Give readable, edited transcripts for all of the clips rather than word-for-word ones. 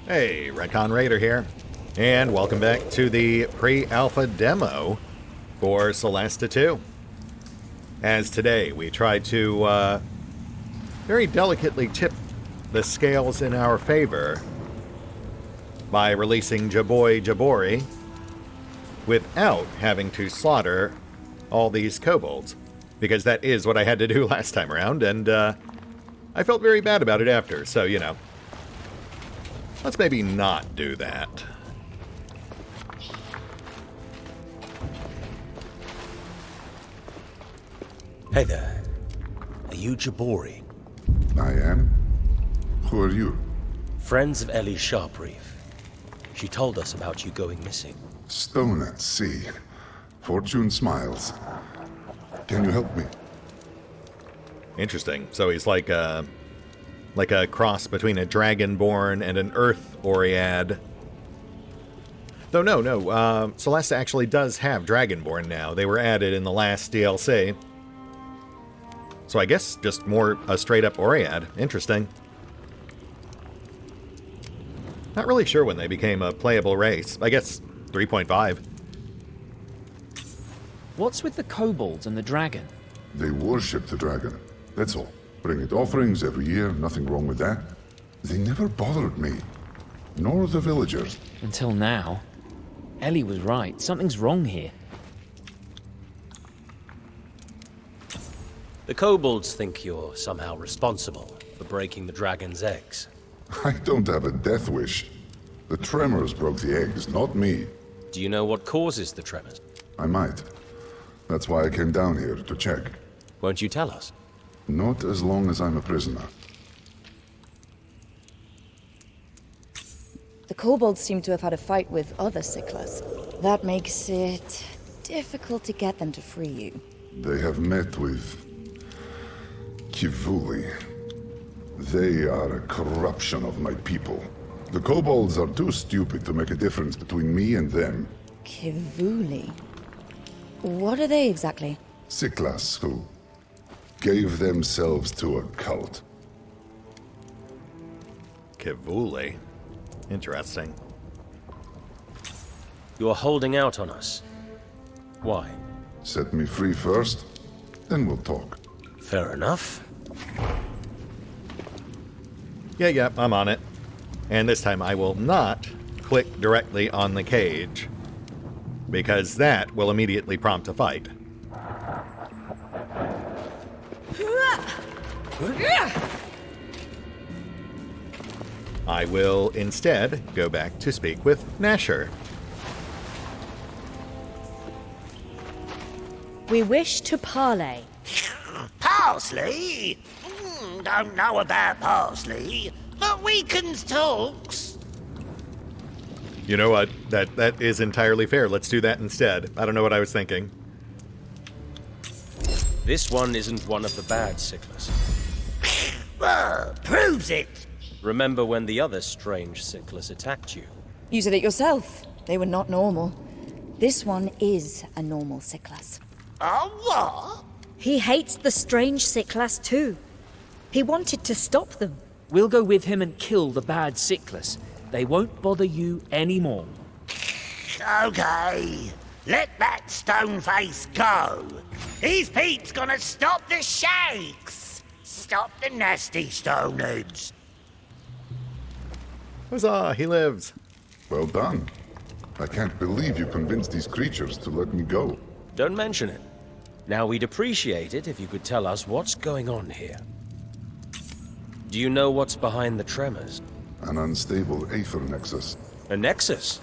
Hey, RetconRaider here, and welcome back to the pre-alpha demo for Solasta 2. As today we try to very delicately tip the scales in our favor by releasing Jaboy Jabori without having to slaughter all these kobolds, because that is what I had to do last time around, and I felt very bad about it after, so, you know. Let's maybe not do that. Hey there. Are you Jabori? I am? Who are you? Friends of Ellie Sharpreef. She told us about you going missing. Stone at sea. Fortune smiles. Can you help me? Interesting. So he's like a cross between a Dragonborn and an Earth Oread. Though no, Solasta actually does have Dragonborn now. They were added in the last DLC. So I guess just more a straight-up Oread. Interesting. Not really sure when they became a playable race. I guess 3.5. What's with the kobolds and the dragon? They worship the dragon. That's all. Bring it offerings every year, nothing wrong with that. They never bothered me. Nor the villagers. Until now. Ellie was right. Something's wrong here. The kobolds think you're somehow responsible for breaking the dragon's eggs. I don't have a death wish. The tremors broke the eggs, not me. Do you know what causes the tremors? I might. That's why I came down here, to check. Won't you tell us? Not as long as I'm a prisoner. The kobolds seem to have had a fight with other sicklers. That makes it difficult to get them to free you. They have met with Kivuli. They are a corruption of my people. The kobolds are too stupid to make a difference between me and them. Kivuli? What are they exactly? Sicklas who gave themselves to a cult. Kivuli. Interesting. You're holding out on us. Why? Set me free first, then we'll talk. Fair enough. Yeah, I'm on it. And this time I will not click directly on the cage, because that will immediately prompt a fight. I will instead go back to speak with Nasher. We wish to parley. Parsley? Don't know about parsley, but we can talks. You know what? That is entirely fair. Let's do that instead. I don't know what I was thinking. This one isn't one of the bad sicklers. Proves it. Remember when the other strange sicklers attacked you? You said it yourself. They were not normal. This one is a normal sickless. Oh, what? He hates the strange Sicklas too. He wanted to stop them. We'll go with him and kill the bad sicklers. They won't bother you anymore. Okay. Let that stoneface go. These peeps gonna stop the shakes. Stop the nasty stoneheads. Huzzah, he lives. Well done. I can't believe you convinced these creatures to let me go. Don't mention it. Now, we'd appreciate it if you could tell us what's going on here. Do you know what's behind the tremors? An unstable aether nexus. A nexus?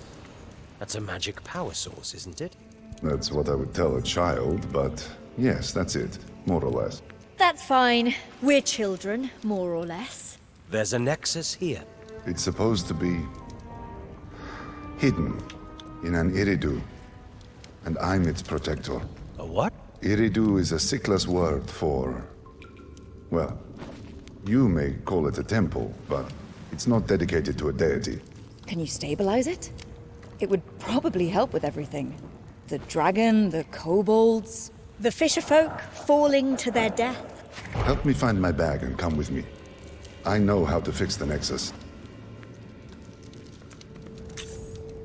That's a magic power source, isn't it? That's what I would tell a child, but yes, that's it. More or less. That's fine. We're children, more or less. There's a nexus here. It's supposed to be hidden in an iridu, and I'm its protector. A what? Iridu is a sickless word for, well, you may call it a temple, but it's not dedicated to a deity. Can you stabilize it? It would probably help with everything. The dragon, the kobolds. The fisherfolk falling to their death. Help me find my bag and come with me. I know how to fix the Nexus.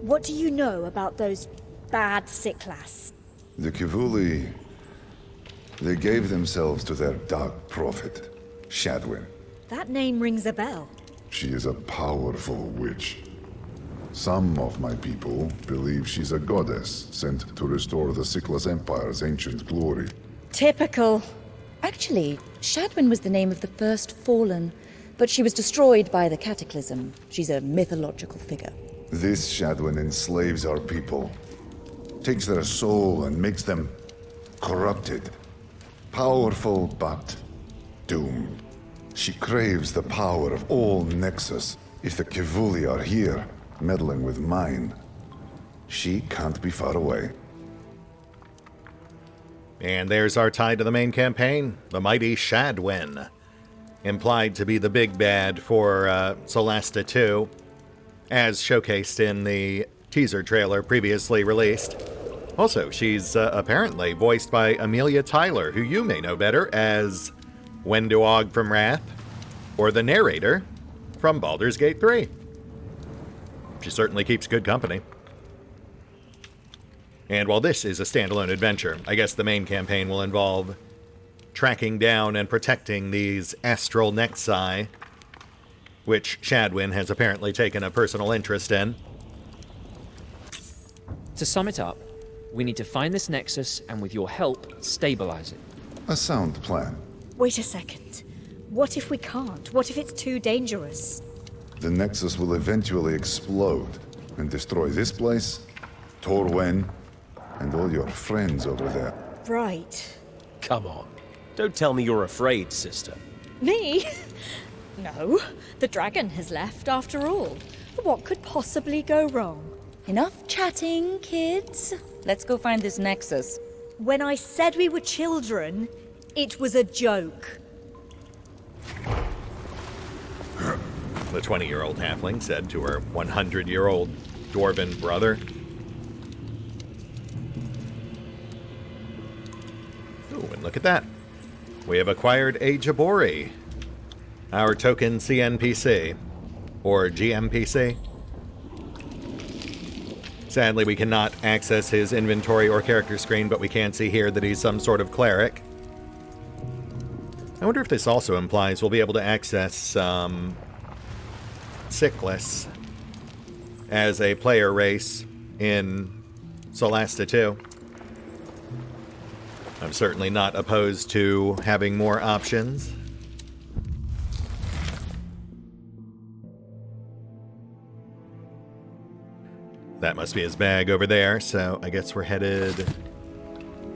What do you know about those bad Siklas? The Kivuli, they gave themselves to their dark prophet, Shadwin. That name rings a bell. She is a powerful witch. Some of my people believe she's a goddess sent to restore the Siklas Empire's ancient glory. Typical. Actually, Shadwin was the name of the first Fallen, but she was destroyed by the Cataclysm. She's a mythological figure. This Shadwin enslaves our people, takes their soul and makes them corrupted. Powerful, but doomed. She craves the power of all Nexus. If the Kivuli are here, meddling with mine, she can't be far away. And there's our tie to the main campaign, the mighty Shadwin. Implied to be the big bad for Solasta 2, as showcased in the teaser trailer previously released. Also, she's apparently voiced by Amelia Tyler, who you may know better as Wenduog from Wrath, or the narrator from Baldur's Gate 3. She certainly keeps good company. And while this is a standalone adventure, I guess the main campaign will involve tracking down and protecting these astral Nexi, which Shadwin has apparently taken a personal interest in. To sum it up, we need to find this Nexus and with your help, stabilize it. A sound plan. Wait a second. What if we can't? What if it's too dangerous? The Nexus will eventually explode and destroy this place, Torwen, and all your friends over there. Right. Come on. Don't tell me you're afraid, sister. Me? No. The dragon has left after all. What could possibly go wrong? Enough chatting, kids. Let's go find this Nexus. When I said we were children, it was a joke. The 20-year-old halfling said to her 100-year-old dwarven brother. Ooh, and look at that. We have acquired a Jabori, our token CNPC, or GMPC. Sadly, we cannot access his inventory or character screen, but we can see here that he's some sort of cleric. I wonder if this also implies we'll be able to access Siklas as a player race in Solasta 2. I'm certainly not opposed to having more options. That must be his bag over there, so I guess we're headed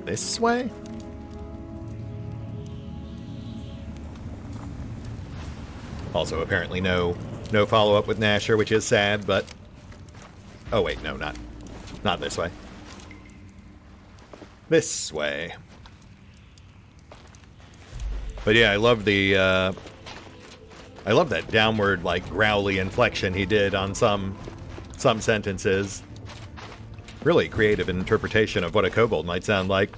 this way? Also, apparently no follow-up with Nasher, which is sad, but... Oh, wait, no, not this way. This way. But yeah, I love the, I love that downward, like, growly inflection he did on some sentences. Really creative interpretation of what a kobold might sound like.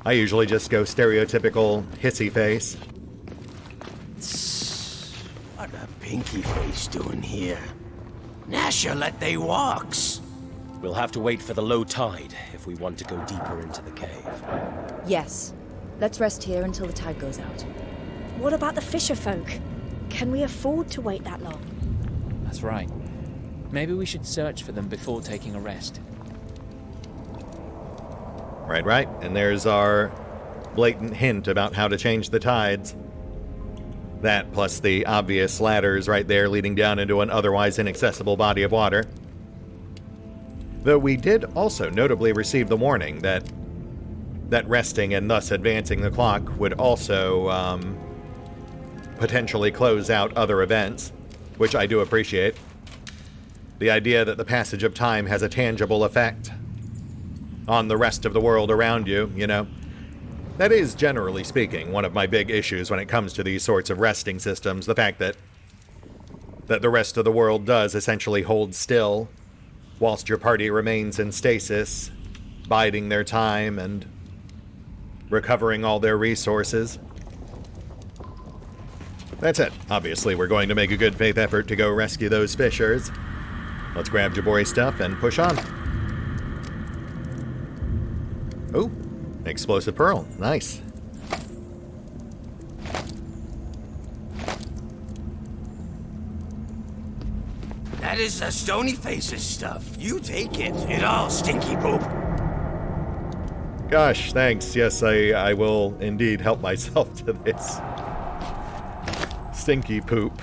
I usually just go stereotypical hissy face. What a pinky face doing here? Nasher let they walks. We'll have to wait for the low tide if we want to go deeper into the cave. Yes. Let's rest here until the tide goes out. What about the fisher folk? Can we afford to wait that long? That's right. Maybe we should search for them before taking a rest. Right. And there's our blatant hint about how to change the tides. That plus the obvious ladders right there leading down into an otherwise inaccessible body of water. Though we did also notably receive the warning that resting and thus advancing the clock would also potentially close out other events, which I do appreciate. The idea that the passage of time has a tangible effect on the rest of the world around you, you know. That is, generally speaking, one of my big issues when it comes to these sorts of resting systems, the fact that the rest of the world does essentially hold still, whilst your party remains in stasis, biding their time and recovering all their resources. That's it. Obviously, we're going to make a good faith effort to go rescue those fishers. Let's grab Jabori stuff and push on. Oh, explosive pearl. Nice. That is the Stony Face's stuff. You take it. It all stinky poop. Gosh, thanks. Yes, I will indeed help myself to this. Stinky poop.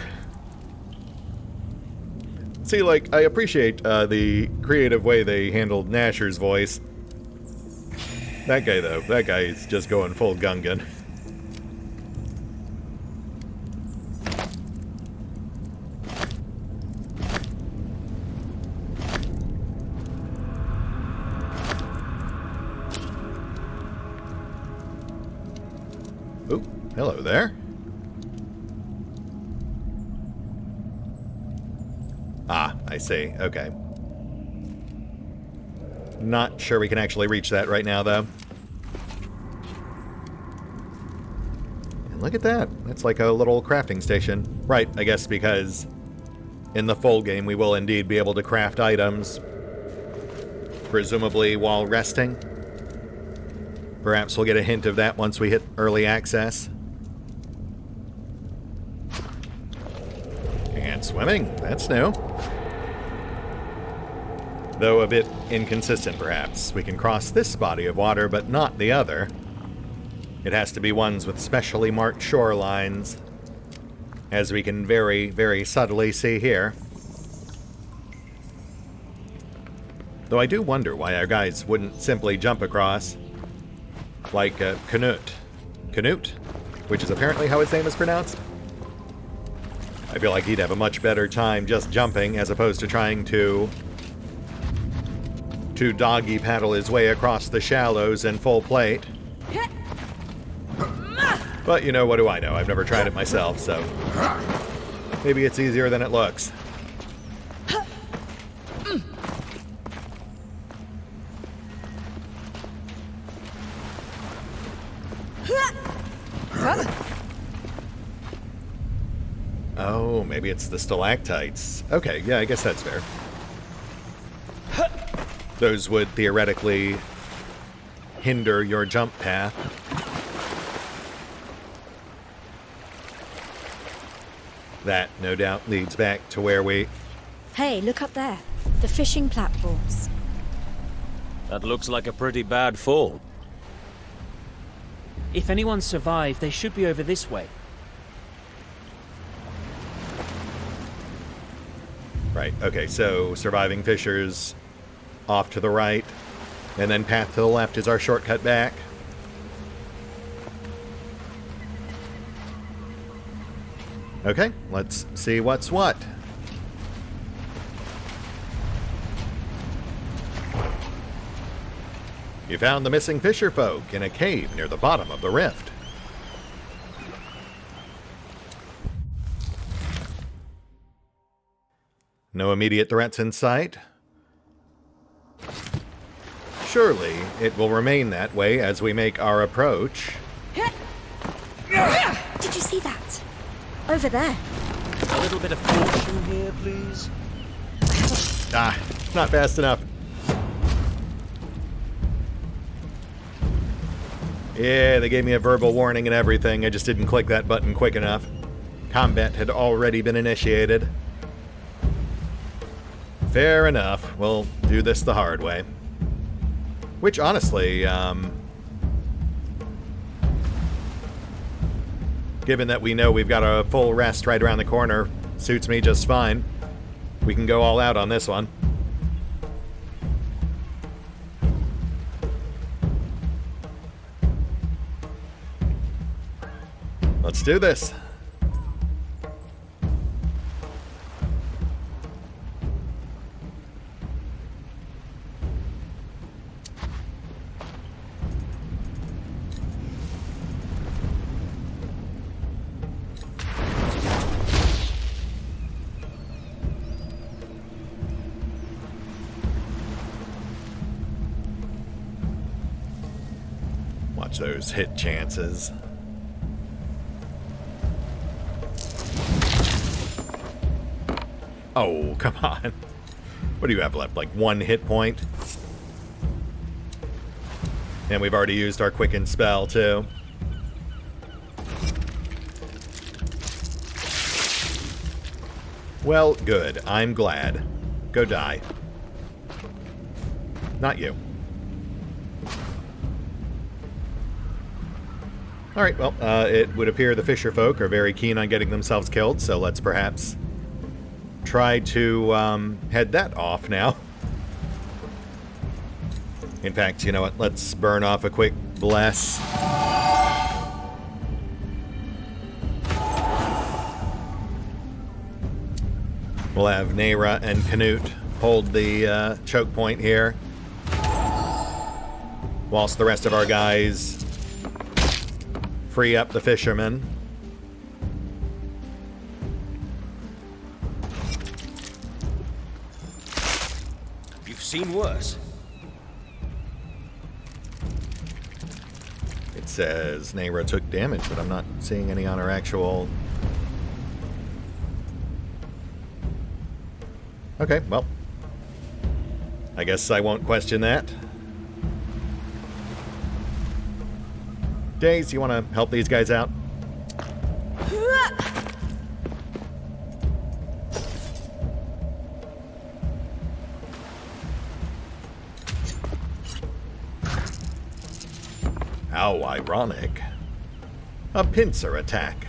See, like, I appreciate the creative way they handled Nasher's voice. That guy, though, that guy is just going full Gungan. Oh, hello there. Ah, I see. Okay. Not sure we can actually reach that right now, though. And look at that. That's like a little crafting station. Right, I guess because in the full game we will indeed be able to craft items, presumably while resting. Perhaps we'll get a hint of that once we hit early access. And swimming. That's new. Though a bit inconsistent, perhaps. We can cross this body of water, but not the other. It has to be ones with specially marked shorelines, as we can very, very subtly see here. Though I do wonder why our guys wouldn't simply jump across, like Canute. Canute? Which is apparently how his name is pronounced. I feel like he'd have a much better time just jumping as opposed to trying to doggy paddle his way across the shallows in full plate. But, you know, what do I know? I've never tried it myself, so maybe it's easier than it looks. Oh, maybe it's the stalactites. Okay, yeah, I guess that's fair. Those would theoretically hinder your jump path. That, no doubt, leads back to where we... Hey, look up there. The fishing platforms. That looks like a pretty bad fall. If anyone survived, they should be over this way. Right, okay, so surviving fishers off to the right, and then path to the left is our shortcut back. Okay, let's see what's what. You found the missing fisher folk in a cave near the bottom of the rift. No immediate threats in sight. Surely it will remain that way as we make our approach. Did you see that? Over there. A little bit of caution here, please. Ah, not fast enough. Yeah, they gave me a verbal warning and everything. I just didn't click that button quick enough. Combat had already been initiated. Fair enough. We'll do this the hard way. Which, honestly, given that we know we've got a full rest right around the corner, suits me just fine. We can go all out on this one. Let's do this. Watch those hit chances. Oh, come on. What do you have left? Like 1 hit point? And we've already used our quicken spell, too. Well, good. I'm glad. Go die. Not you. Alright, well, it would appear the fisher folk are very keen on getting themselves killed, so let's perhaps try to head that off now. In fact, you know what? Let's burn off a quick bless. We'll have Nayra and Canute hold the choke point here, whilst the rest of our guys free up the fishermen. You've seen worse. It says Nayra took damage, but I'm not seeing any on her actual... Okay, well, I guess I won't question that. Daze, you want to help these guys out? How ironic. A pincer attack.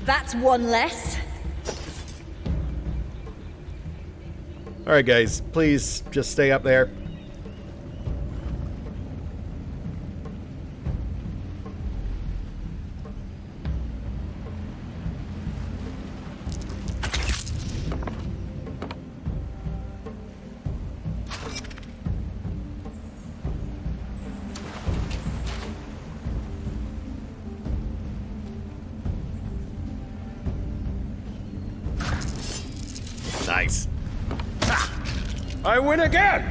That's one less. Alright guys, please just stay up there. Nice. I win again!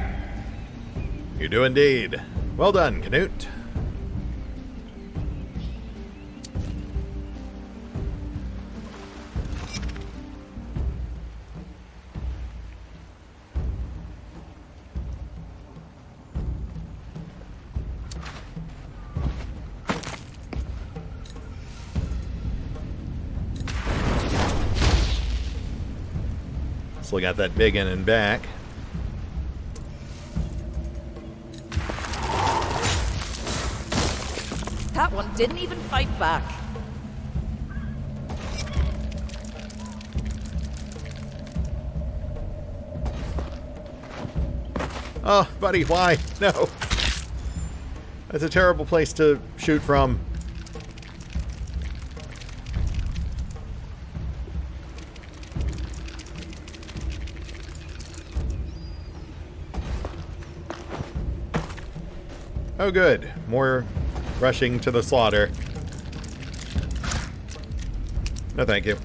You do indeed. Well done, Canute. Still got that big in and back. That one didn't even fight back. Oh, buddy, why? No. That's a terrible place to shoot from. Oh, good. More rushing to the slaughter. No, thank you.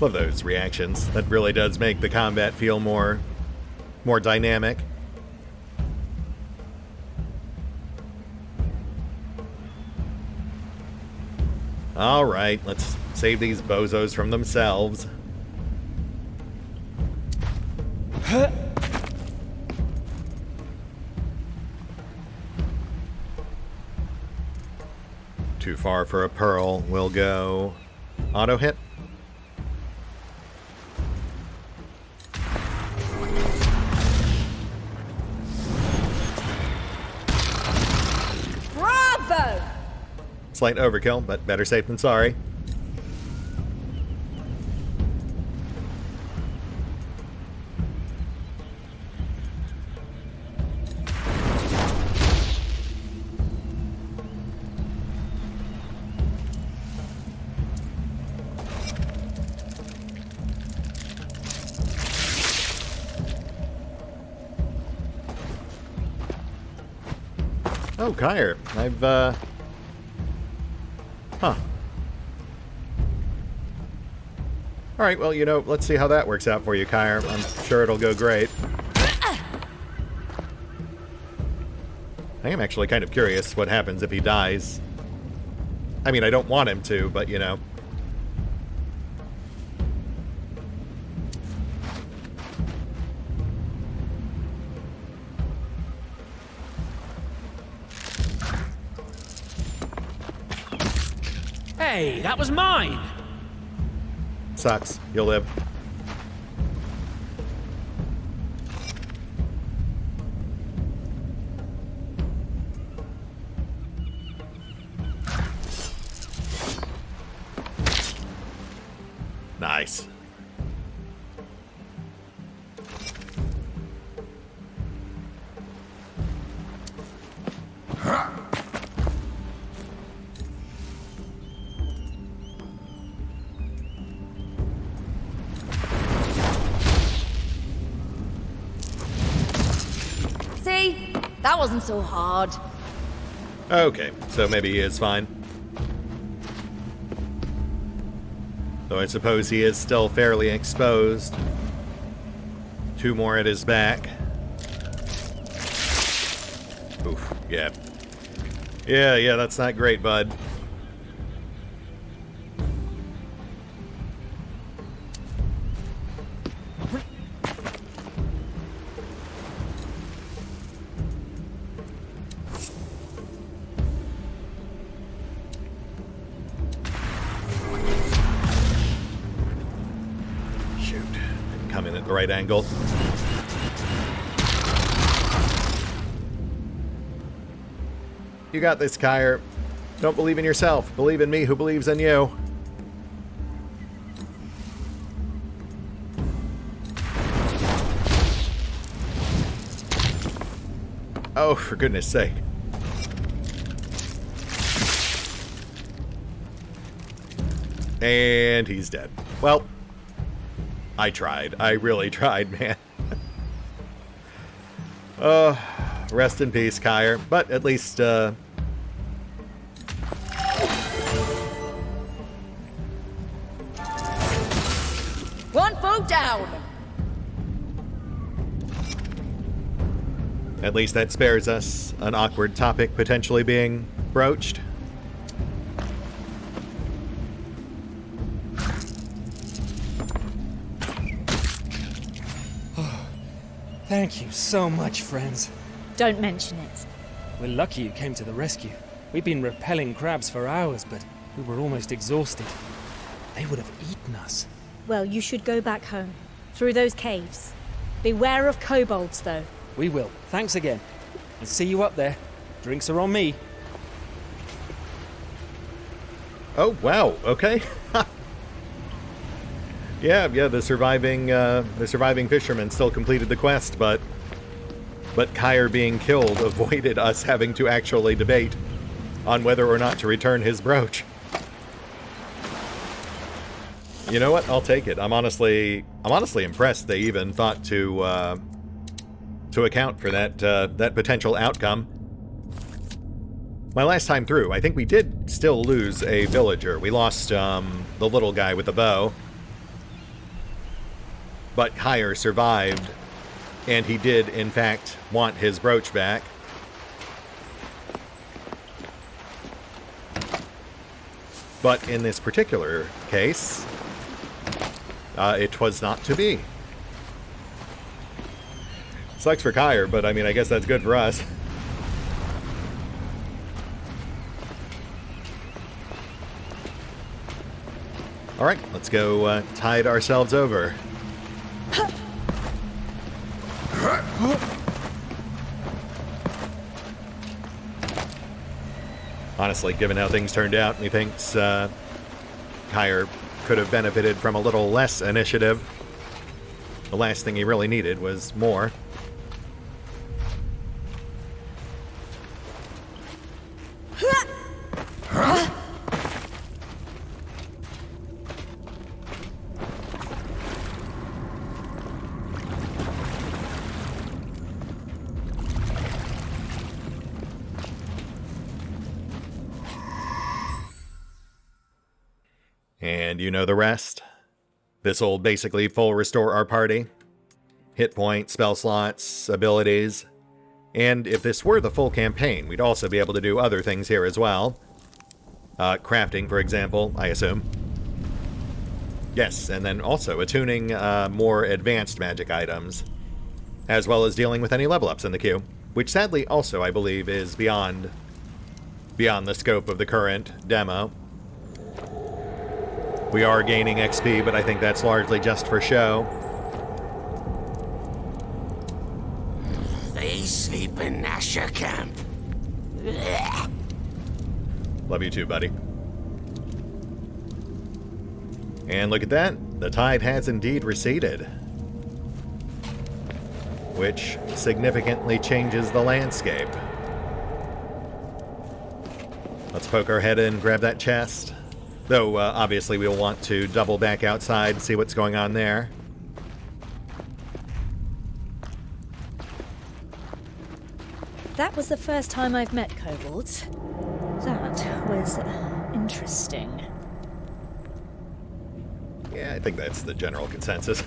Love those reactions. That really does make the combat feel more dynamic. All right, let's save these bozos from themselves. Too far for a pearl. We'll go auto hit. Bravo! Slight overkill, but better safe than sorry. Oh, Kyre. I've, Huh. Alright, well, you know, let's see how that works out for you, Kyre. I'm sure it'll go great. I am actually kind of curious what happens if he dies. I mean, I don't want him to, but, you know. Hey, that was mine! Sucks. You'll live. Nice. See? That wasn't so hard. Okay, so maybe he is fine. Though I suppose he is still fairly exposed. 2 more at his back. Oof, yeah. Yeah, that's not great, bud. The right angle. You got this, Kyre. Don't believe in yourself. Believe in me who believes in you. Oh, for goodness sake. And he's dead. Well, I tried. I really tried, man. Rest in peace, Kyre. But at least, One foe down! at least that spares us an awkward topic potentially being broached. Thank you so much, friends. Don't mention it. We're lucky you came to the rescue. We've been repelling crabs for hours, but we were almost exhausted. They would have eaten us. Well, you should go back home. Through those caves. Beware of kobolds, though. We will. Thanks again. I'll see you up there. Drinks are on me. Oh, wow. Okay. Yeah, the surviving fisherman still completed the quest, but Kyre being killed avoided us having to actually debate on whether or not to return his brooch. You know what? I'll take it. I'm honestly impressed they even thought to account for that potential outcome. My last time through, I think we did still lose a villager. We lost the little guy with the bow. But Kyre survived, and he did, in fact, want his brooch back. But in this particular case, it was not to be. Sucks for Kyre, but I mean, I guess that's good for us. All right, let's go tide ourselves over. Honestly, given how things turned out, methinks Kyre could have benefited from a little less initiative. The last thing he really needed was more. And you know the rest. This'll basically full restore our party. Hit points, spell slots, abilities. And if this were the full campaign, we'd also be able to do other things here as well. Crafting, for example, I assume. Yes, and then also attuning more advanced magic items, as well as dealing with any level ups in the queue, which sadly also, I believe, is beyond the scope of the current demo. We are gaining XP, but I think that's largely just for show. They sleep in Asher camp. Love you too, buddy. And look at that. The tide has indeed receded, which significantly changes the landscape. Let's poke our head in, grab that chest. Though, obviously, we'll want to double back outside and see what's going on there. That was the first time I've met kobolds. That was interesting. Yeah, I think that's the general consensus.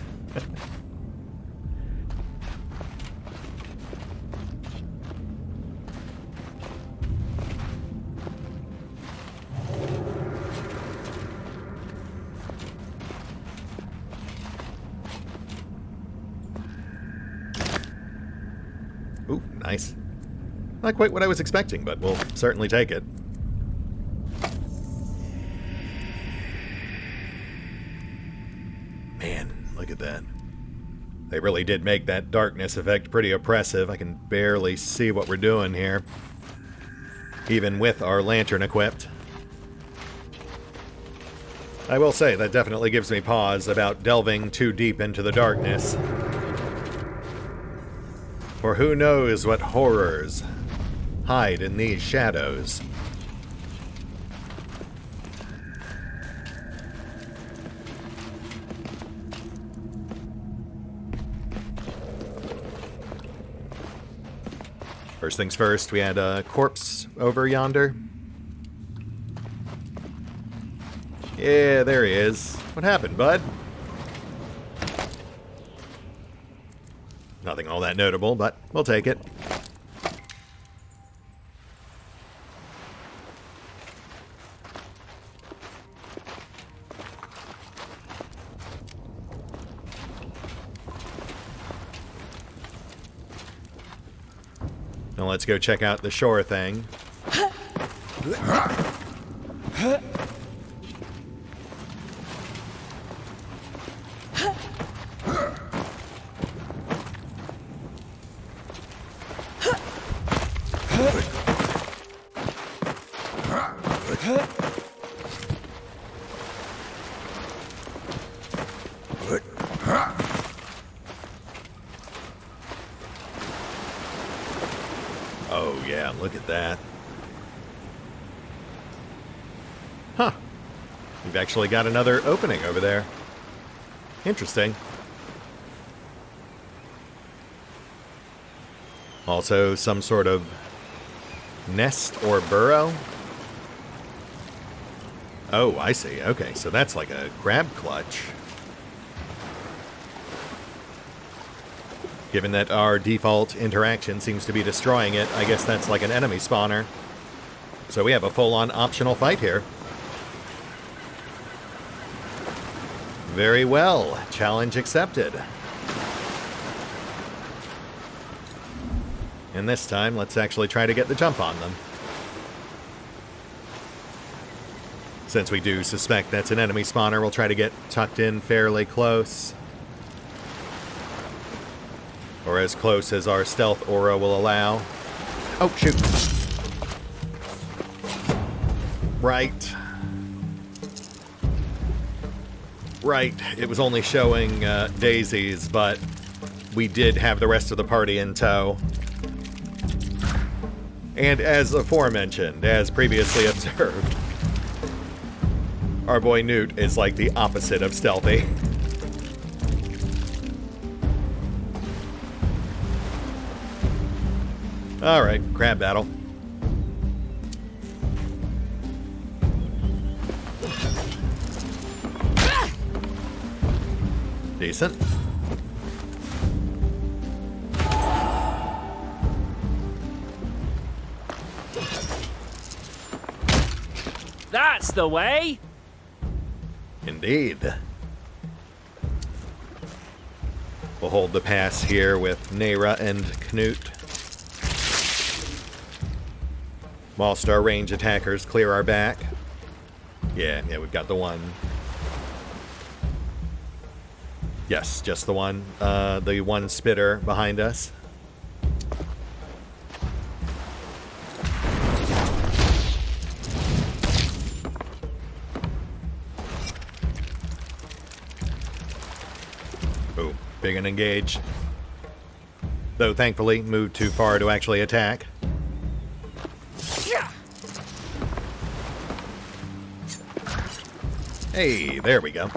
Ooh, nice. Not quite what I was expecting, but we'll certainly take it. Man, look at that. They really did make that darkness effect pretty oppressive. I can barely see what we're doing here, even with our lantern equipped. I will say, that definitely gives me pause about delving too deep into the darkness. For who knows what horrors hide in these shadows. First things first, we had a corpse over yonder. Yeah, there he is. What happened, bud? Nothing all that notable, but we'll take it. Now let's go check out the shore thing. Oh yeah, look at that. Huh. We've actually got another opening over there. Interesting. Also some sort of nest or burrow. Oh, I see. Okay, so that's like a crab clutch. Given that our default interaction seems to be destroying it, I guess that's like an enemy spawner. So we have a full-on optional fight here. Very well. Challenge accepted. And this time, let's actually try to get the jump on them. Since we do suspect that's an enemy spawner, we'll try to get tucked in fairly close. Or as close as our stealth aura will allow. Oh, shoot. Right. Right. It was only showing daisies, but we did have the rest of the party in tow. And as aforementioned, as previously observed, our boy Newt is like the opposite of stealthy. Alright, crab battle. Decent. That's the way! Indeed. We'll hold the pass here with Neyra and Knut. Whilst our range attackers clear our back. Yeah, we've got the one Yes, just the one spitter behind us. Oh, big and engage. Though thankfully moved too far to actually attack. Hey, there we go.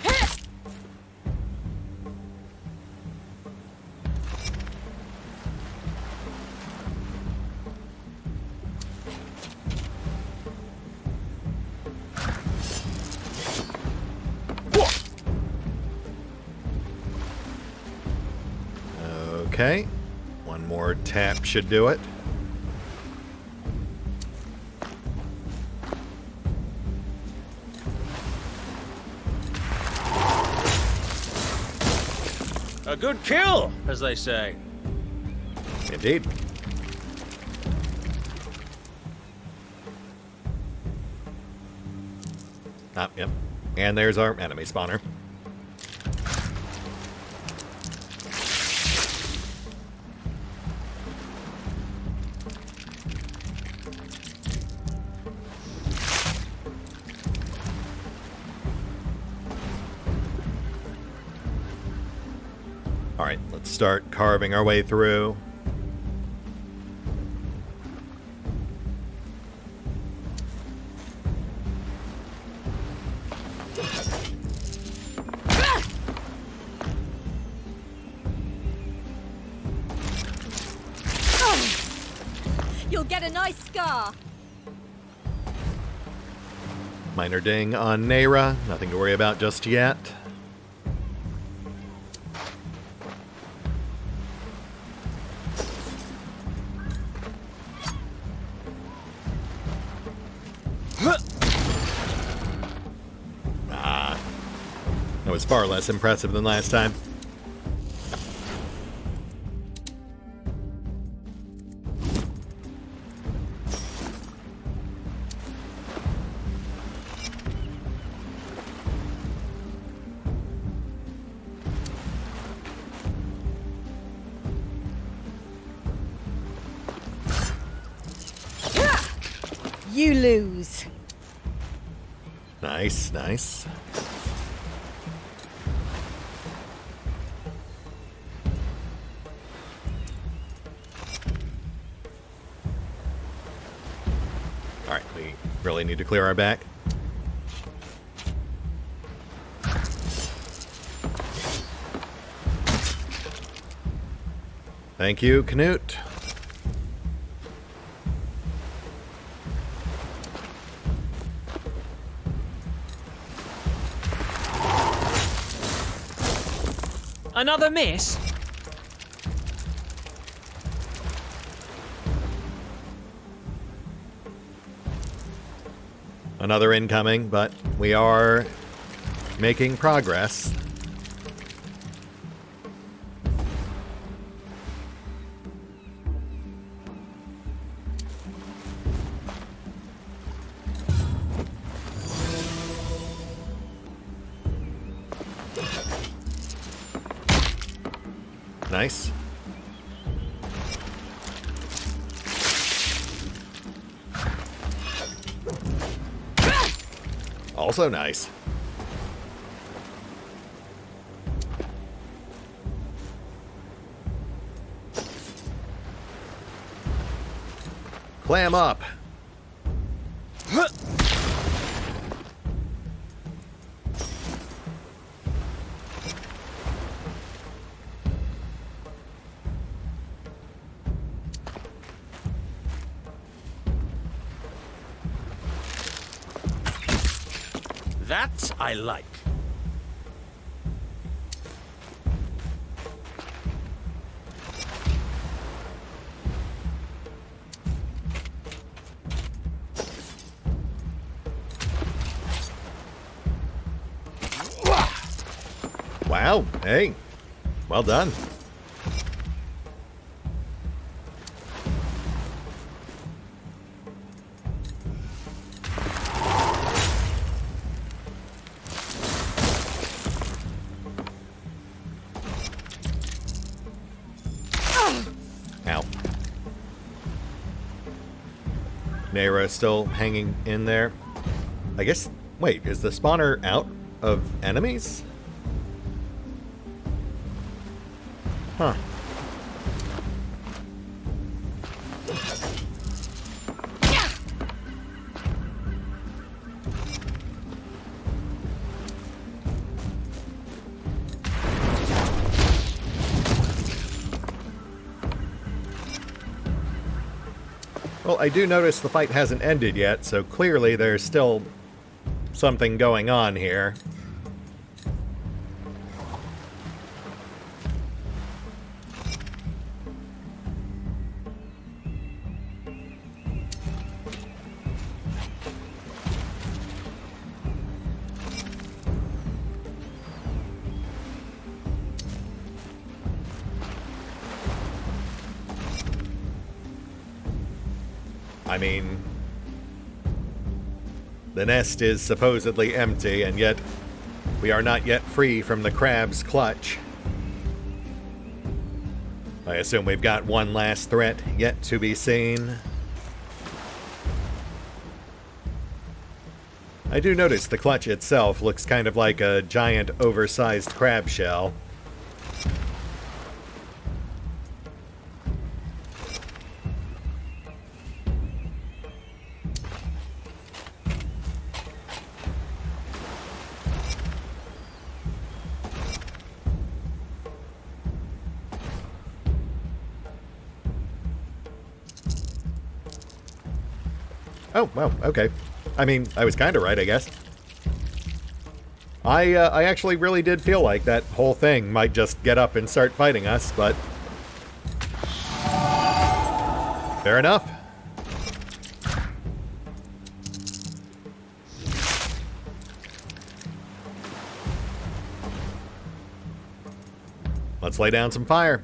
Okay, one more tap should do it. A good kill, as they say. Indeed. Ah, yep. And there's our enemy spawner. Alright, let's start carving our way through. You'll get a nice scar. Minor ding on Neyra, nothing to worry about just yet. That was far less impressive than last time. You lose. Nice, nice. Alright, we really need to clear our back. Thank you, Canute. Another miss? Another incoming, but we are making progress. Nice. Also nice. Clam up. That I like. Wow, hey, well done. Nera still hanging in there. I guess... Wait, is the spawner out of enemies? Huh. Well, I do notice the fight hasn't ended yet, so clearly there's still something going on here. I mean, the nest is supposedly empty, and yet we are not yet free from the crab's clutch. I assume we've got one last threat yet to be seen. I do notice the clutch itself looks kind of like a giant oversized crab shell. Oh, well, okay. I mean, I was kind of right, I guess. I actually really did feel like that whole thing might just get up and start fighting us, but... fair enough. Let's lay down some fire.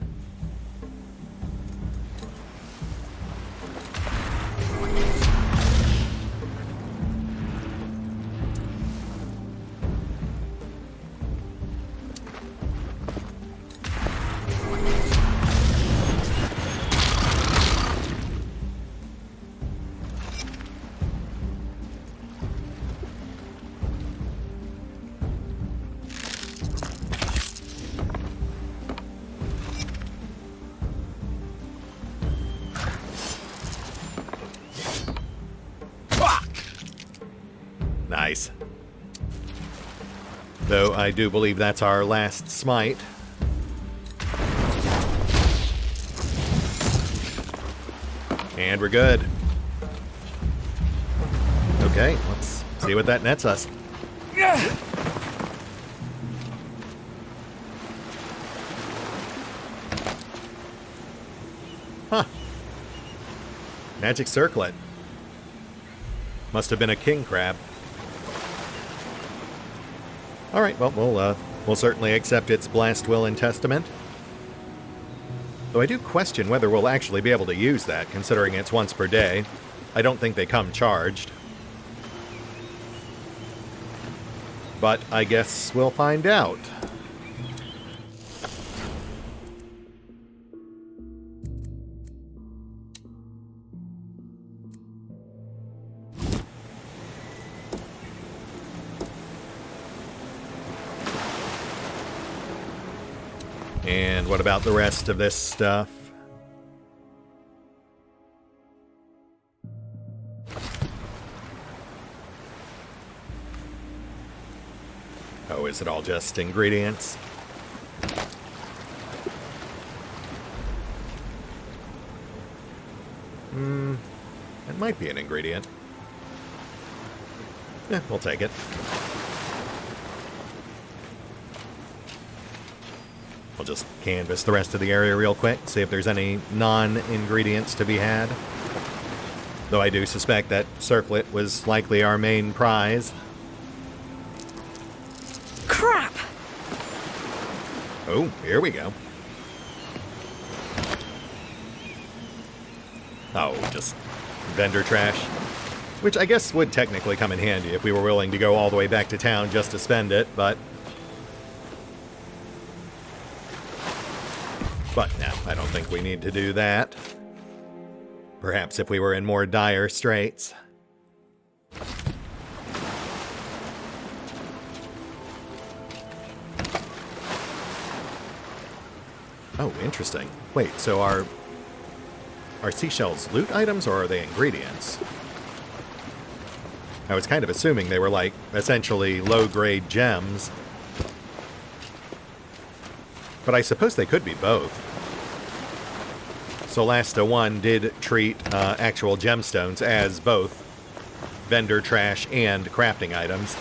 Nice. Though I do believe that's our last smite. And we're good. Okay, let's see what that nets us. Huh. Magic circlet. Must have been a king crab. All right, well, we'll certainly accept its blast will and testament. Though I do question whether we'll actually be able to use that, considering it's once per day. I don't think they come charged. But I guess we'll find out. And what about the rest of this stuff? Oh, is it all just ingredients? It might be an ingredient. Yeah, we'll take it. We'll just canvass the rest of the area real quick, see if there's any non-ingredients to be had. Though I do suspect that circlet was likely our main prize. Crap! Oh, here we go. Oh, just vendor trash. Which I guess would technically come in handy if we were willing to go all the way back to town just to spend it, but... But no, I don't think we need to do that. Perhaps if we were in more dire straits. Oh, interesting. Wait, so are seashells loot items or are they ingredients? I was kind of assuming they were like essentially low-grade gems. But I suppose they could be both. Solasta 1 did treat actual gemstones as both vendor trash and crafting items.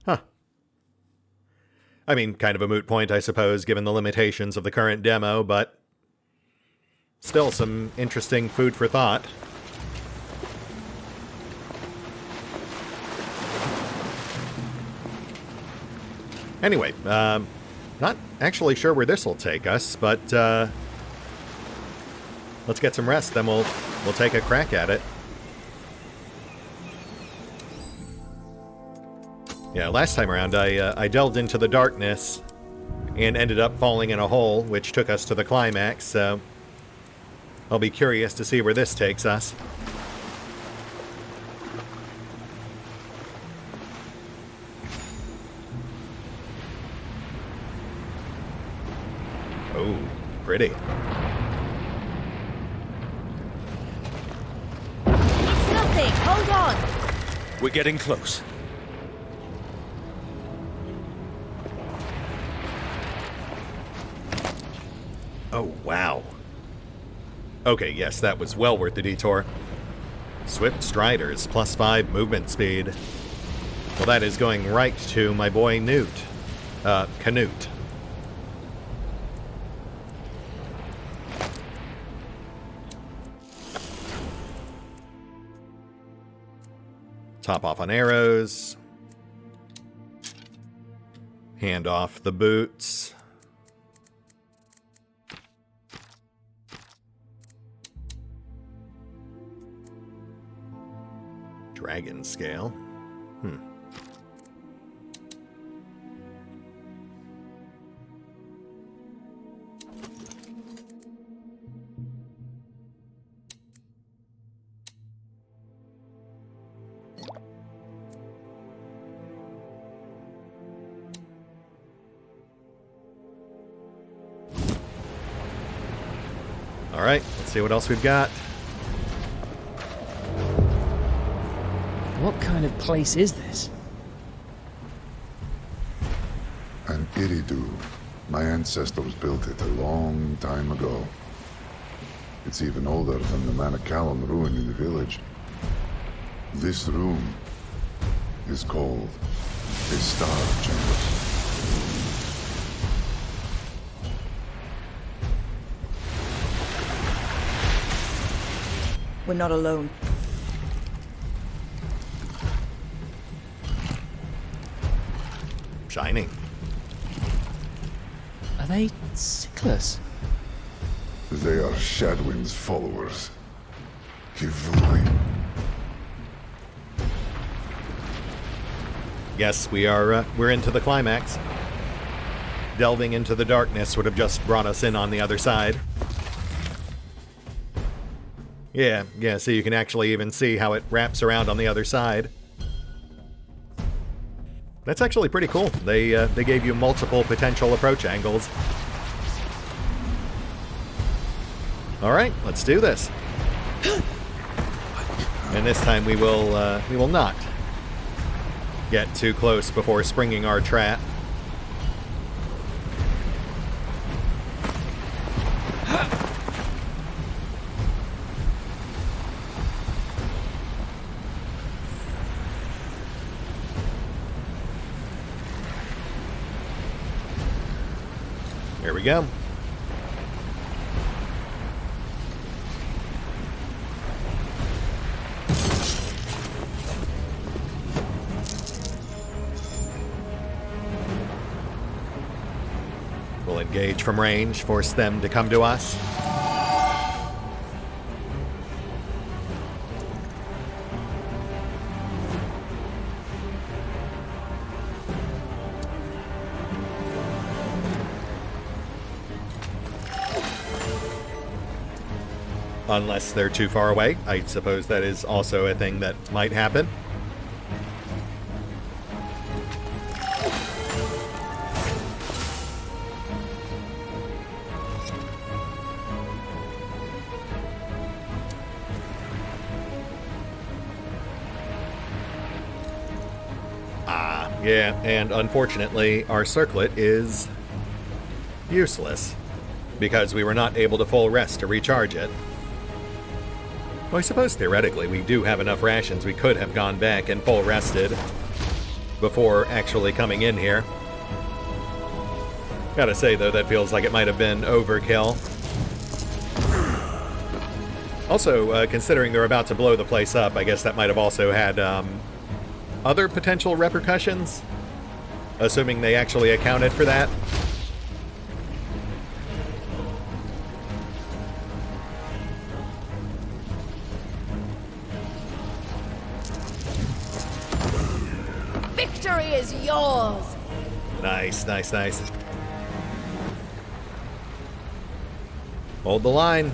Huh. I mean, kind of a moot point, I suppose, given the limitations of the current demo, but still some interesting food for thought. Anyway, not actually sure where this will take us, but let's get some rest, then we'll take a crack at it. Yeah, last time around I delved into the darkness and ended up falling in a hole, which took us to the climax, so I'll be curious to see where this takes us. Oh, pretty. It's nothing. Hold on. We're getting close. Oh, wow. Okay, yes, that was well worth the detour. Swift Striders, +5 movement speed. Well, that is going right to my boy Newt. Canute. Top off on arrows. Hand off the boots. Dragon scale. All right, let's see what else we've got. What kind of place is this? An Iridu. My ancestors built it a long time ago. It's even older than the Manacallum ruin in the village. This room is called a Star Chamber. We're not alone. Shining. Are they sickless? They are Shadwin's followers. Kivuli. Yes, we're into the climax. Delving into the darkness would have just brought us in on the other side. Yeah, so you can actually even see how it wraps around on the other side. That's actually pretty cool. They gave you multiple potential approach angles. All right, let's do this. And this time we will not get too close before springing our trap. Here we go. We'll engage from range, force them to come to us. Unless they're too far away. I suppose that is also a thing that might happen. Yeah, and unfortunately, our circlet is useless because we were not able to full rest to recharge it. Well, I suppose theoretically we do have enough rations. We could have gone back and full rested before actually coming in here. Gotta say, though, that feels like it might have been overkill. Also, considering they're about to blow the place up, I guess that might have also had other potential repercussions, assuming they actually accounted for that. Victory is yours! Nice, nice, nice. Hold the line.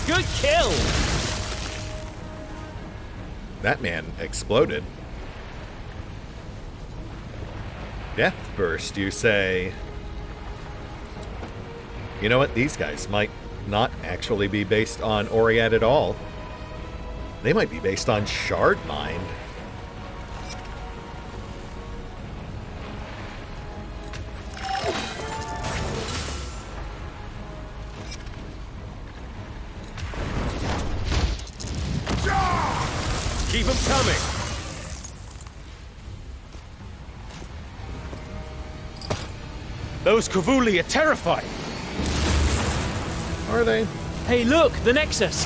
Good kill! That man exploded. Death burst, you say? You know what? These guys might not actually be based on Oriad at all. They might be based on Shard Mind. Keep them coming! Those Kavuli are terrifying! Are they? Hey, look, the Nexus!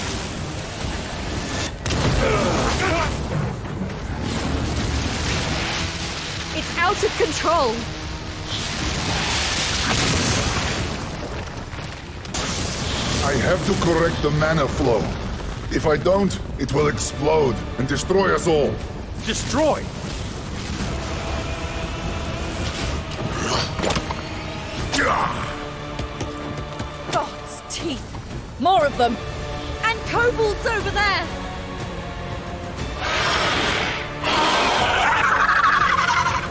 It's out of control! I have to correct the mana flow. If I don't, it will explode and destroy us all. Destroy! God's teeth! More of them! And kobolds over there!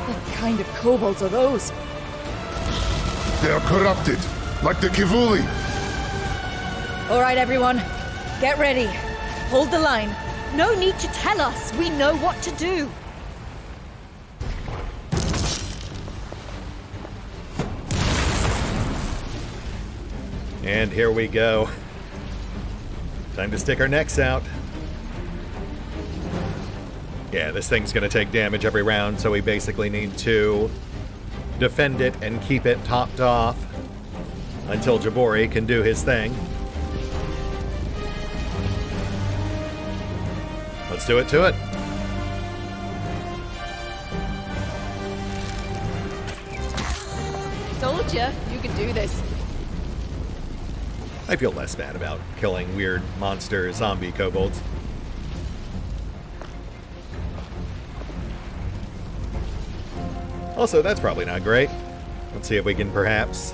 What kind of kobolds are those? They are corrupted, like the Kivuli. All right, everyone. Get ready. Hold the line. No need to tell us. We know what to do. And here we go. Time to stick our necks out. Yeah, this thing's gonna take damage every round, so we basically need to defend it and keep it topped off until Jabori can do his thing. Let's do it to it. Told ya, you could do this. I feel less bad about killing weird monster zombie kobolds. Also, that's probably not great. Let's see if we can perhaps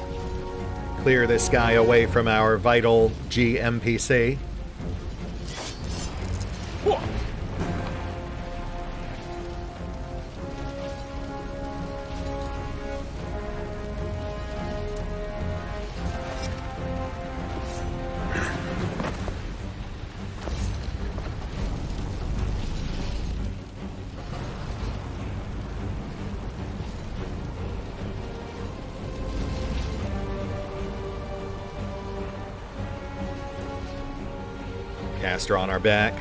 clear this guy away from our vital GMPC. caster on our back.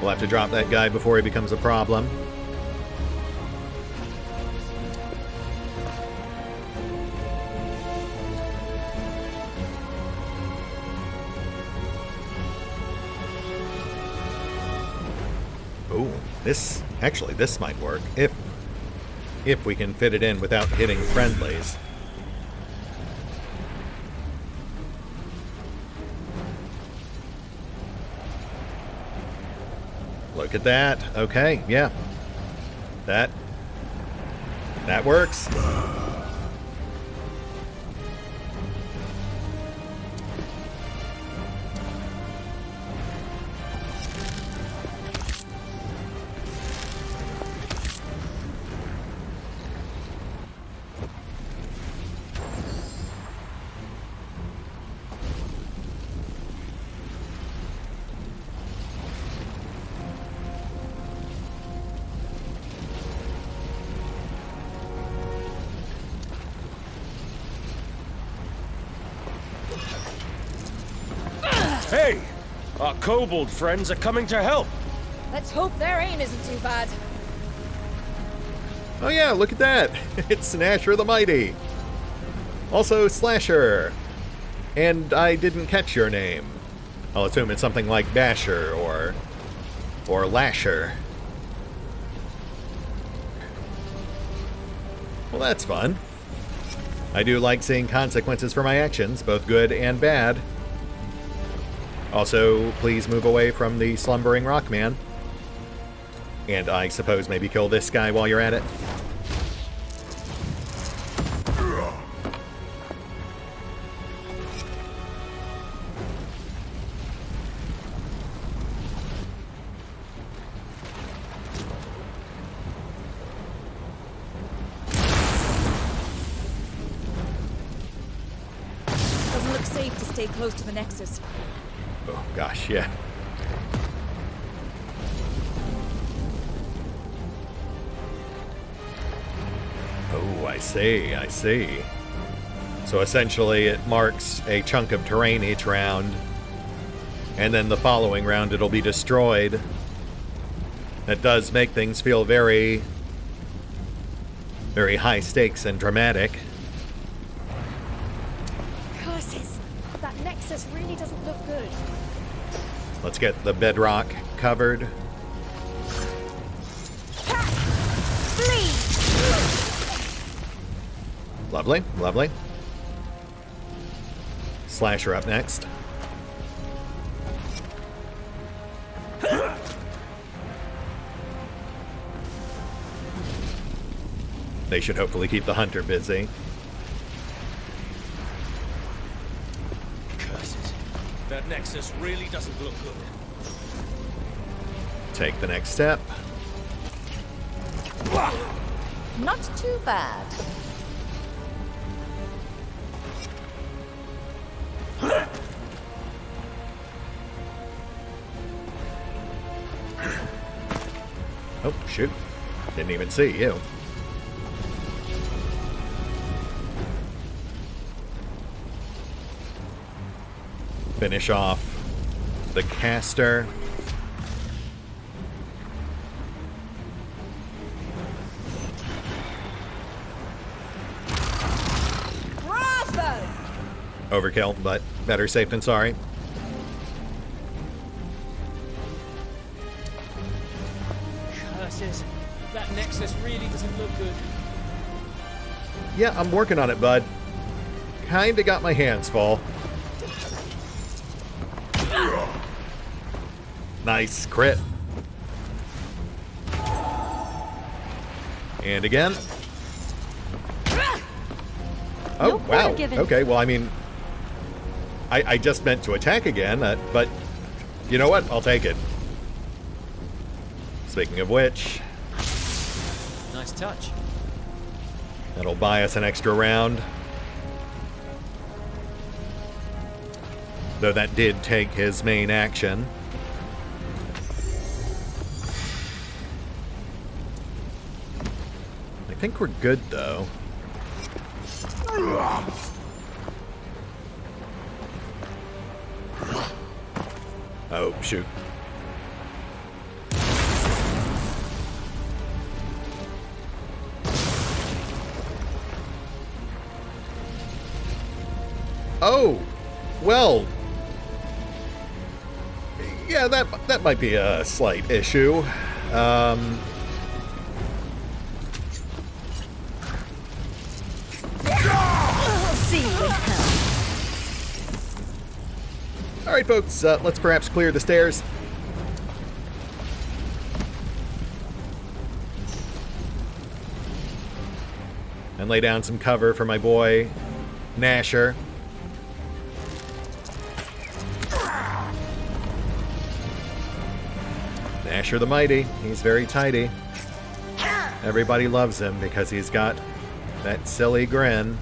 We'll have to drop that guy before he becomes a problem. Ooh, this might work if we can fit it in without hitting friendlies. Look at that. Okay, yeah. That works. Hey! Our kobold friends are coming to help! Let's hope their aim isn't too bad. Oh yeah, look at that! It's Snasher the Mighty! Also Slasher! And I didn't catch your name. I'll assume it's something like Basher or Lasher. Well, that's fun. I do like seeing consequences for my actions, both good and bad. Also, please move away from the slumbering Rockman. And I suppose maybe kill this guy while you're at it. Doesn't look safe to stay close to the Nexus. Oh, gosh, yeah. Oh, I see. So essentially it marks a chunk of terrain each round, and then the following round it'll be destroyed. That does make things feel very, very high stakes and dramatic. Curses! That Nexus really doesn't look good. Let's get the bedrock covered. Lovely, lovely. Slasher up next. They should hopefully keep the hunter busy. Curses. That Nexus really doesn't look good. Take the next step. Not too bad. Oh, shoot. Didn't even see you. Finish off the caster. Bravo! Overkill, but better safe than sorry. Curses. That Nexus really doesn't look good. Yeah, I'm working on it, bud. Kinda got my hands full. Nice crit. And again. Oh, wow. Okay, well, I mean, I just meant to attack again, but you know what? I'll take it. Speaking of which, Nice touch. that'll buy us an extra round. Though that did take his main action. I think we're good, though. Oh, shoot. Oh, well, yeah, that might be a slight issue. All right, folks, let's perhaps clear the stairs. And lay down some cover for my boy, Gnasher. Gnasher the Mighty. He's very tidy. Everybody loves him because he's got that silly grin.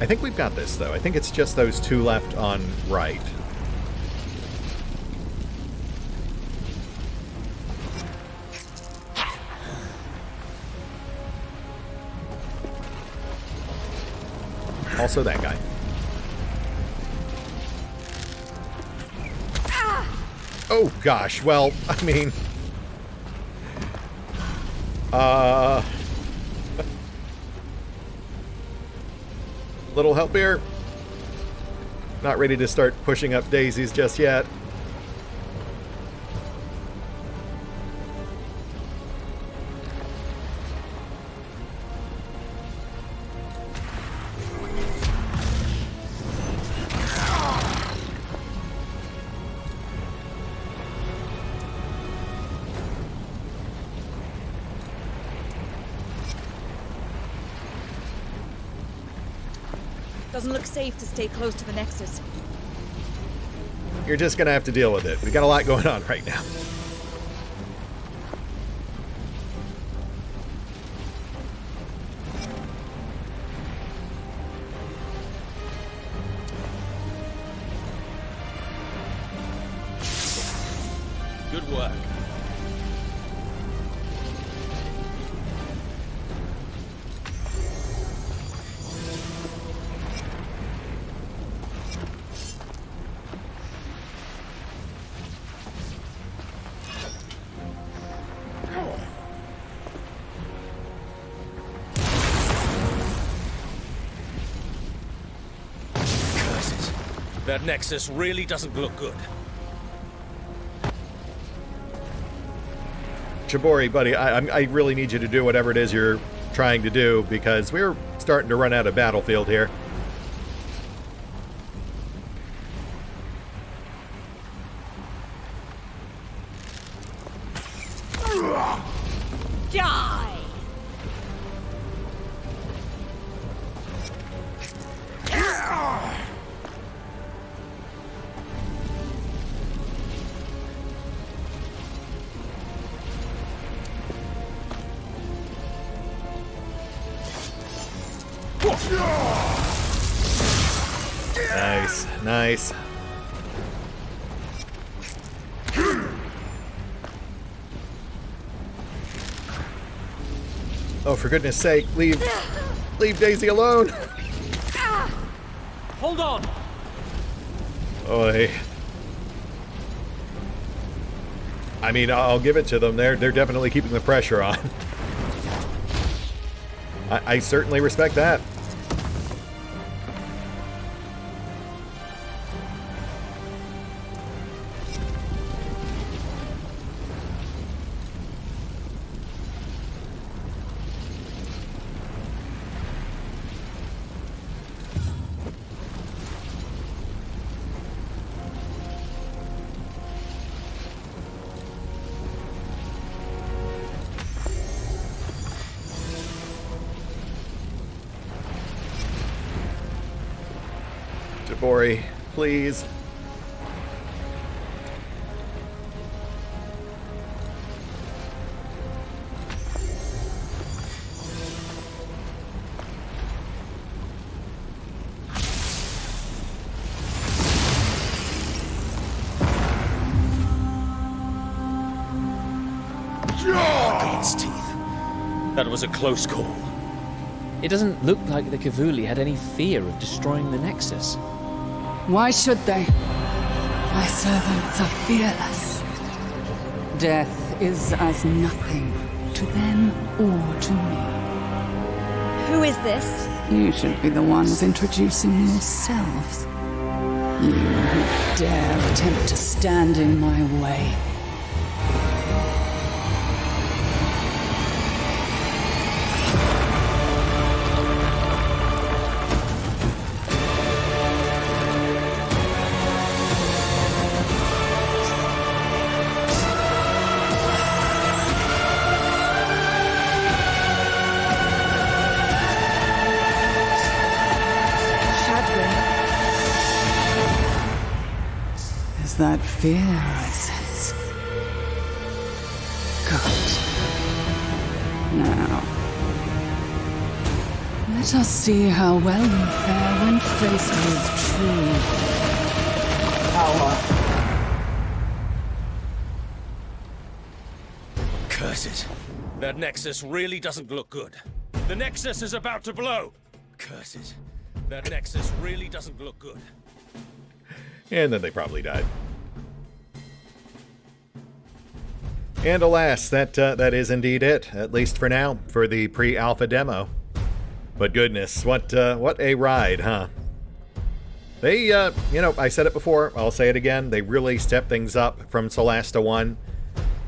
I think we've got this, though. I think it's just those two left on right. Also that guy. Oh, gosh. Well, I mean... Little help here. Not ready to start pushing up daisies just yet. Doesn't look safe to stay close to the Nexus. You're just gonna have to deal with it. We got a lot going on right now. Good work. That Nexus really doesn't look good. Chibori, buddy, I really need you to do whatever it is you're trying to do, because we're starting to run out of battlefield here. Die! Nice, nice. Oh, for goodness sake, leave Daisy alone. Hold on. Oy. I mean, I'll give it to them. They're definitely keeping the pressure on. I certainly respect that. Jabori, please. That was a close call. It doesn't look like the Cavuli had any fear of destroying the Nexus. Why should they? My servants are fearless. Death is as nothing to them or to me. Who is this? You should be the ones introducing yourselves. You who dare attempt to stand in my way. That fear I sense. Good. Now, let us see how well you fare when faced with true power. Curse it. That Nexus really doesn't look good. The Nexus is about to blow. Curse it. That Nexus really doesn't look good. And then they probably died. And alas, that is indeed it, at least for now, for the pre-alpha demo. But goodness, what a ride, huh? They, you know, I said it before, I'll say it again, they really stepped things up from Solasta 1.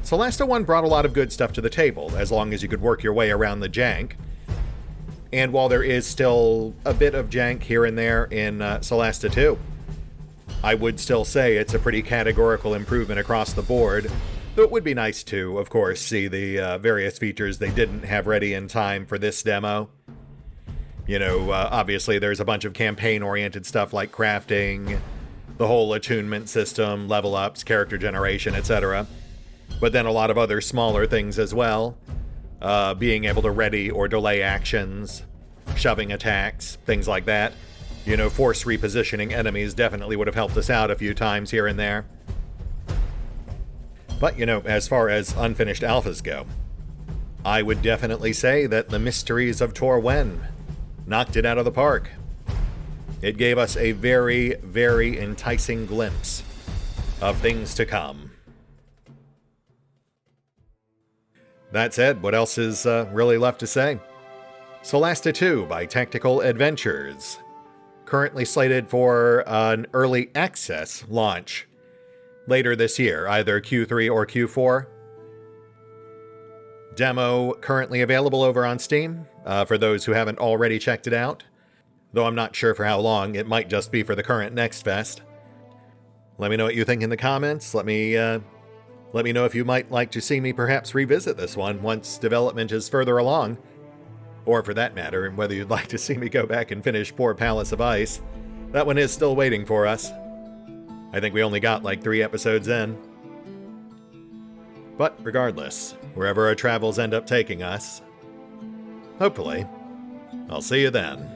Solasta 1 brought a lot of good stuff to the table, as long as you could work your way around the jank. And while there is still a bit of jank here and there in Solasta 2, I would still say it's a pretty categorical improvement across the board. Though it would be nice to, of course, see the various features they didn't have ready in time for this demo. You know, obviously there's a bunch of campaign-oriented stuff like crafting, the whole attunement system, level ups, character generation, etc. But then a lot of other smaller things as well. Being able to ready or delay actions, shoving attacks, things like that. You know, force repositioning enemies definitely would have helped us out a few times here and there. But, you know, as far as unfinished alphas go, I would definitely say that the Mysteries of Torwen knocked it out of the park. It gave us a very, very enticing glimpse of things to come. That said, what else is really left to say? Solasta 2 by Tactical Adventures, currently slated for an early access launch later this year, either Q3 or Q4. Demo currently available over on Steam, for those who haven't already checked it out. Though I'm not sure for how long, it might just be for the current Next Fest. Let me know what you think in the comments. Let me know if you might like to see me perhaps revisit this one once development is further along. Or for that matter, whether you'd like to see me go back and finish poor Palace of Ice. That one is still waiting for us. I think we only got like 3 episodes in. But regardless, wherever our travels end up taking us, hopefully, I'll see you then.